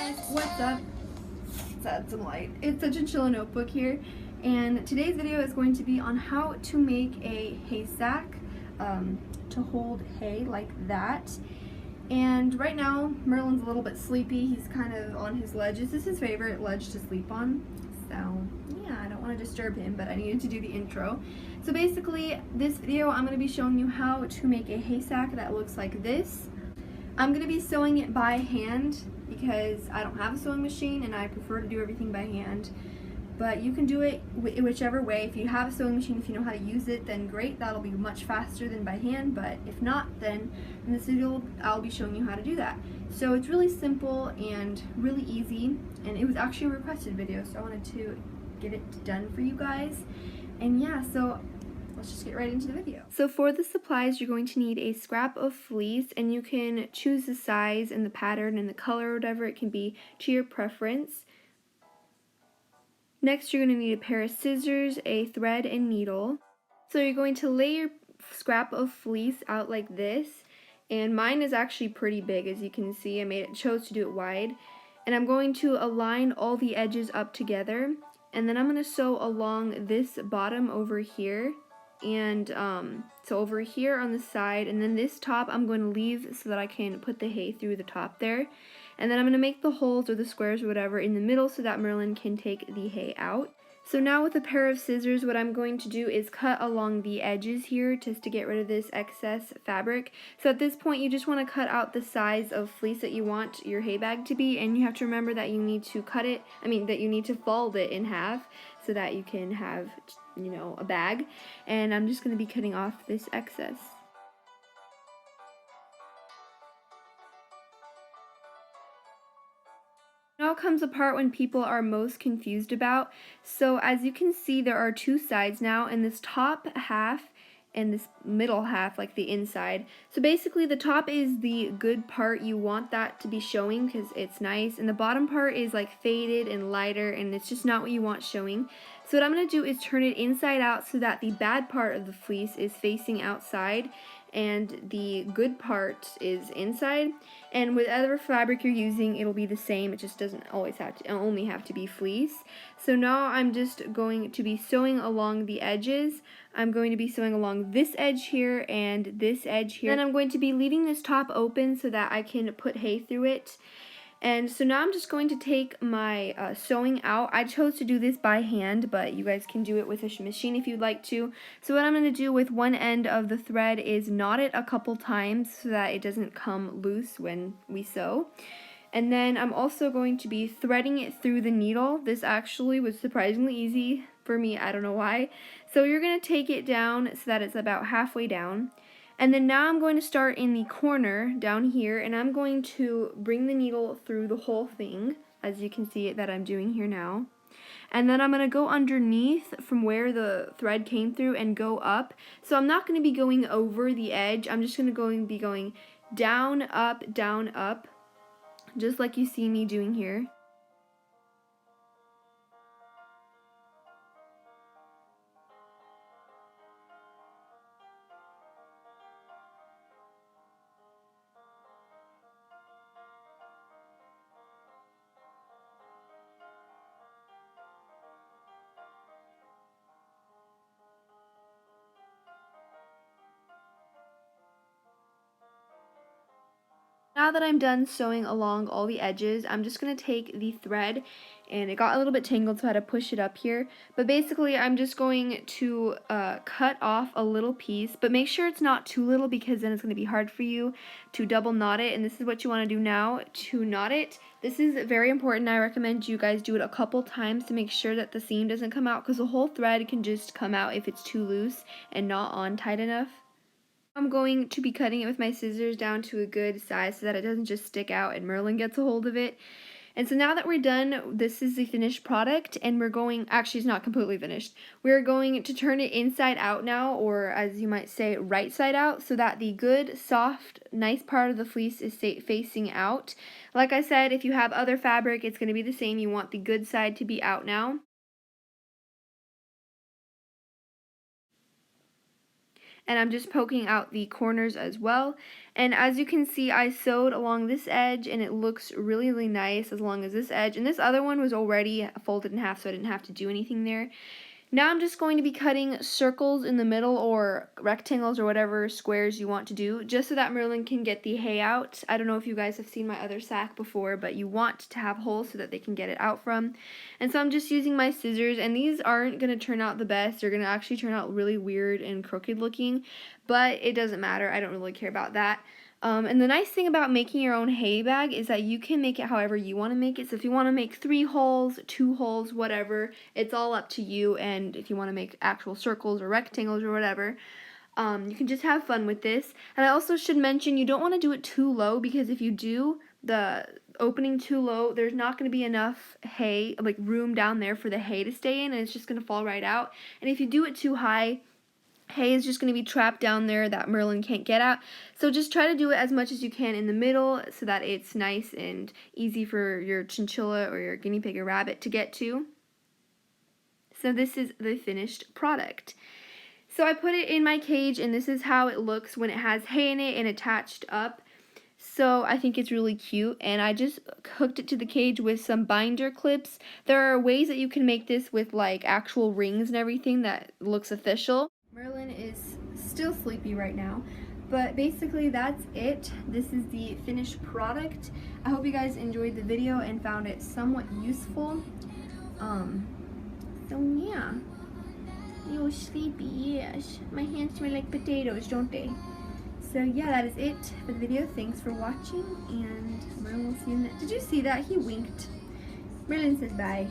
guys, what's up? Let's add some light. It's a Chinchilla notebook here, and today's video is going to be on how to make a haystack to hold hay like that. And right now, Merlin's a little bit sleepy. He's kind of on his ledge. This is his favorite ledge to sleep on. So yeah, I don't want to disturb him, but I needed to do the intro. So basically, this video, I'm going to be showing you how to make a haystack that looks like this. I'm going to be sewing it by hand because I don't have a sewing machine and I prefer to do everything by hand. But you can do it whichever way. If you have a sewing machine, if you know how to use it, then great. That'll be much faster than by hand. But if not, then in this video, I'll be showing you how to do that. So it's really simple and really easy. And it was actually a requested video, so I wanted to get it done for you guys. And yeah, so let's just get right into the video. So for the supplies, you're going to need a scrap of fleece, and you can choose the size and the pattern and the color or whatever. It can be to your preference. Next, you're going to need a pair of scissors, a thread, and needle. So you're going to lay your scrap of fleece out like this, and mine is actually pretty big, as you can see. I chose to do it wide, and I'm going to align all the edges up together, and then I'm going to sew along this bottom over here. And so over here on the side, and then this top I'm going to leave so that I can put the hay through the top there. And then I'm going to make the holes or the squares or whatever in the middle so that Merlin can take the hay out. So now with a pair of scissors, what I'm going to do is cut along the edges here just to get rid of this excess fabric. So at this point, you just want to cut out the size of fleece that you want your hay bag to be, and you have to remember that you need to that you need to fold it in half so that you can have, you know, a bag. And I'm just going to be cutting off this excess. Now comes the part when people are most confused about. So as you can see, there are two sides now, and this top half and this middle half, like the inside. So basically the top is the good part. You want that to be showing because it's nice, and the bottom part is like faded and lighter, and it's just not what you want showing. So what I'm going to do is turn it inside out so that the bad part of the fleece is facing outside and the good part is inside. And with other fabric you're using, it'll be the same. It just doesn't always only have to be fleece. So now I'm just going to be sewing along the edges. I'm going to be sewing along this edge here and this edge here. Then I'm going to be leaving this top open so that I can put hay through it. And so now I'm just going to take my sewing out. I chose to do this by hand, but you guys can do it with a machine if you'd like to. So what I'm going to do with one end of the thread is knot it a couple times so that it doesn't come loose when we sew. And then I'm also going to be threading it through the needle. This actually was surprisingly easy for me. I don't know why. So you're going to take it down so that it's about halfway down. And then now I'm going to start in the corner down here, and I'm going to bring the needle through the whole thing, as you can see it that I'm doing here now. And then I'm going to go underneath from where the thread came through and go up. So I'm not going to be going over the edge. I'm just going to be going down, up, just like you see me doing here. Now that I'm done sewing along all the edges, I'm just going to take the thread, and it got a little bit tangled so I had to push it up here, but basically I'm just going to cut off a little piece, but make sure it's not too little because then it's going to be hard for you to double knot it, and this is what you want to do now to knot it. This is very important. I recommend you guys do it a couple times to make sure that the seam doesn't come out, because the whole thread can just come out if it's too loose and not on tight enough. I'm going to be cutting it with my scissors down to a good size so that it doesn't just stick out and Merlin gets a hold of it. And so now that we're done, this is the finished product, and we're going, actually it's not completely finished, we're going to turn it inside out now, or as you might say, right side out, so that the good, soft, nice part of the fleece is facing out. Like I said, if you have other fabric, it's going to be the same. You want the good side to be out now. and I'm just poking out the corners as well. And as you can see, I sewed along this edge and it looks really, really nice as long as this edge. And this other one was already folded in half, so I didn't have to do anything there. Now I'm just going to be cutting circles in the middle, or rectangles, or whatever squares you want to do, just so that Merlin can get the hay out. I don't know if you guys have seen my other sack before, but you want to have holes so that they can get it out from. And so I'm just using my scissors, and these aren't going to turn out the best. They're going to actually turn out really weird and crooked looking, but it doesn't matter. I don't really care about that. And the nice thing about making your own hay bag is that you can make it however you want to make it. So if you want to make 3 holes, 2 holes, whatever, it's all up to you. And if you want to make actual circles or rectangles or whatever, you can just have fun with this. And I also should mention, you don't want to do it too low, because if you do the opening too low, there's not going to be enough hay, like room down there for the hay to stay in, and it's just going to fall right out. And if you do it too high, hay is just going to be trapped down there that Merlin can't get at. So just try to do it as much as you can in the middle so that it's nice and easy for your chinchilla or your guinea pig or rabbit to get to. So this is the finished product. So I put it in my cage, and this is how it looks when it has hay in it and attached up. So I think it's really cute, and I just hooked it to the cage with some binder clips. There are ways that you can make this with like actual rings and everything that looks official. Merlin is still sleepy right now, but basically that's it. This is the finished product. I hope you guys enjoyed the video and found it somewhat useful. So yeah, you're sleepy. Yes, my hands smell like potatoes, don't they? So yeah, that is it for the video. Thanks for watching, and Merlin will see you next. Did you see that? He winked. Merlin says bye.